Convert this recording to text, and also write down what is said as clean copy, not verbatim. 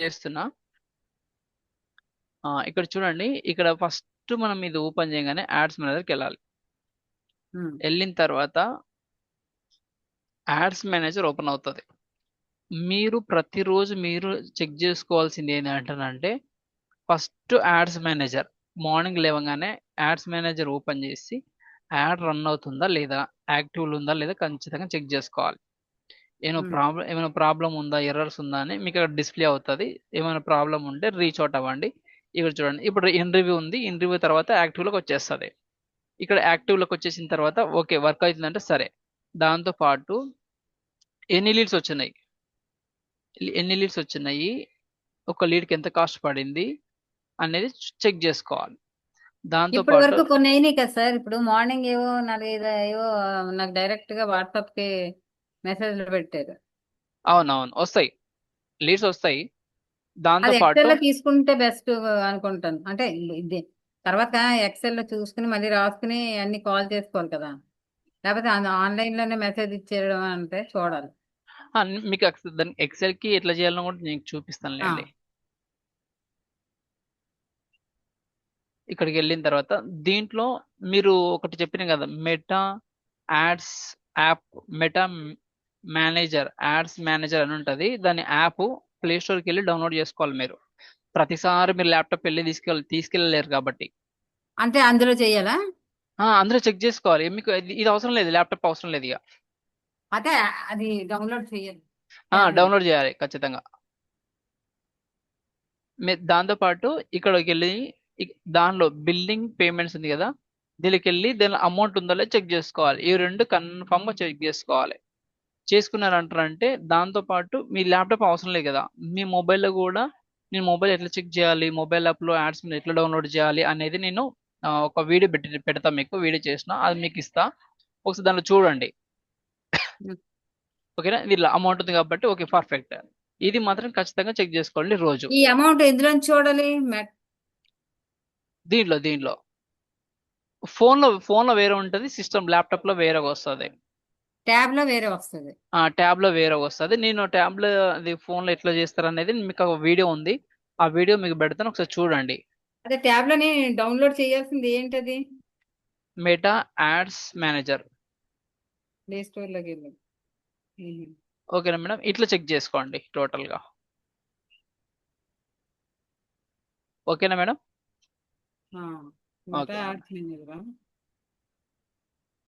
చేస్తున్నా. ఇక్కడ చూడండి. ఇక్కడ ఫస్ట్ మనం ఇది ఓపెన్ చేయగానే యాడ్స్ మేనేజర్కి వెళ్ళాలి. ఉమ్, వెళ్ళిన తర్వాత యాడ్స్ మేనేజర్ ఓపెన్ అవుతుంది. మీరు ప్రతిరోజు మీరు చెక్ చేసుకోవాల్సింది ఏంటంటే ఫస్ట్ యాడ్స్ మేనేజర్ మార్నింగ్ లేవగానే యాడ్స్ మేనేజర్ ఓపెన్ చేసి యాడ్ రన్ అవుతుందా లేదా, యాక్టివ్ ఉందా లేదా ఖచ్చితంగా చెక్ చేసుకోవాలి. ఉమ్. ఏమైనా ప్రాబ్లం ఉందా, ఎర్రర్స్ ఉందా అని మీకు అక్కడ డిస్ప్లే అవుతుంది. ఏమైనా ప్రాబ్లం ఉంటే రీచ్ అవుట్ అవ్వండి. ఇక్కడ చూడండి, ఇప్పుడు ఇన్ రివ్యూ ఉంది. ఇన్ రివ్యూ తర్వాత యాక్టివ్లోకి వచ్చేస్తుంది. ఇక్కడ యాక్టివ్లోకి వచ్చేసిన తర్వాత ఓకే వర్క్ అవుతుందంటే సరే. దాంతో పాటు ఎన్ని లీడ్స్ వచ్చినాయి, ఒక లీడ్కి ఎంత కాస్ట్ పడింది అనేది చెక్ చేసుకోవాలి. దాంతో ఇప్పటి పాటు వరకు కొన్ని అయినాయి కదా సార్. ఇప్పుడు మార్నింగ్ ఏవో నాలుగైదు ఏవో నాకు డైరెక్ట్ గా వాట్సాప్ కి మెసేజ్లు పెట్టారు. అవునవును వస్తాయి, లీడ్స్ వస్తాయి. దాంతో అది పాటు ఎక్సెల్ లో తీసుకుంటే బెస్ట్ అనుకుంటాను. అంటే ఇది తర్వాత ఎక్సెల్ లో చూసుకుని మళ్ళీ రాసుకుని అన్ని కాల్ చేసుకోవాలి కదా. లేకపోతే ఆన్లైన్ లోనే మెసేజ్ ఇచ్చేయడం అంటే చూడాలి. ఆ, మీకు దాని ఎక్సెల్ కి ఎట్లా చేయాలో కూడా నేను ఆ, చూపిస్తానులేండి. ఇక్కడికి వెళ్ళిన తర్వాత దీంట్లో మీరు ఒకటి చెప్పిన కదా, meta ads app, meta manager, ads manager అని ఉంటుంది. దాని యాప్ ప్లే స్టోర్కి వెళ్ళి డౌన్లోడ్ చేసుకోవాలి మీరు. ప్రతిసారి మీరు ల్యాప్టాప్ వెళ్ళి తీసుకెళ్ళలేరు కాబట్టి అంటే అందులో చెయ్యాలా? అందరూ చెక్ చేసుకోవాలి. మీకు ఇది అవసరం లేదు, ల్యాప్టాప్ అవసరం లేదు ఇక. అదే అది డౌన్లోడ్ చెయ్యాలి ట్యాబ్లో. డౌన్లోడ్ చేయాలి ఖచ్చితంగా. దాంతో పాటు ఇక్కడికి వెళ్ళి దానిలో బిల్లింగ్ పేమెంట్స్ ఉంది కదా, దీనికి వెళ్ళి దాని అమౌంట్ ఉందో లేదో చెక్ చేసుకోవాలి. ఈ రెండు కన్ఫామ్ గా చెక్ చేసుకోవాలి. చేసుకున్నారంటారంటే దాంతో పాటు మీ ల్యాప్టాప్ అవసరం లేదు కదా, మీ మొబైల్లో కూడా నేను మొబైల్ ఎట్లా చెక్ చేయాలి, మొబైల్ యాప్లో యాడ్స్ ఎట్లా డౌన్లోడ్ చేయాలి అనేది నేను ఒక వీడియో పెడతా మీకు. వీడియో చేసిన అది మీకు ఇస్తా, ఒకసారి దాంట్లో చూడండి. ఓకేనా, దీనిలో అమౌంట్ ఉంది కాబట్టి ఓకే పర్ఫెక్ట్. ఇది మాత్రం ఖచ్చితంగా చెక్ చేసుకోండి రోజు. ఈ అమౌంట్ ఎందులోంచి చూడాలి? దీంట్లో ఫోన్లో వేరే ఉంటుంది, సిస్టమ్ ల్యాప్టాప్ లో వేరే వస్తుంది. ట్యాబ్ లో వేరే వస్తుంది. ట్యాబ్ లో వేరే వస్తుంది. నేను ట్యాబ్ లో అది ఫోన్ లో ఎట్లా చేస్తారు అనేది మీకు ఒక వీడియో ఉంది. ఆ వీడియో మీకు పెడతాను, ఒకసారి చూడండి. అదే ట్యాబ్ లోనే డౌన్లోడ్ చేయాల్సింది ఏంటది? Meta ads manager. Play store లోకి వెళ్ళి. ఉహు. ఓకేనా మేడం, ఇట్లా చెక్ చేసుకోండి టోటల్ గా. ఓకేనా మేడం? ఆ, మెటా ఓకే మేడం. యాడ్స్ మేనేజరా?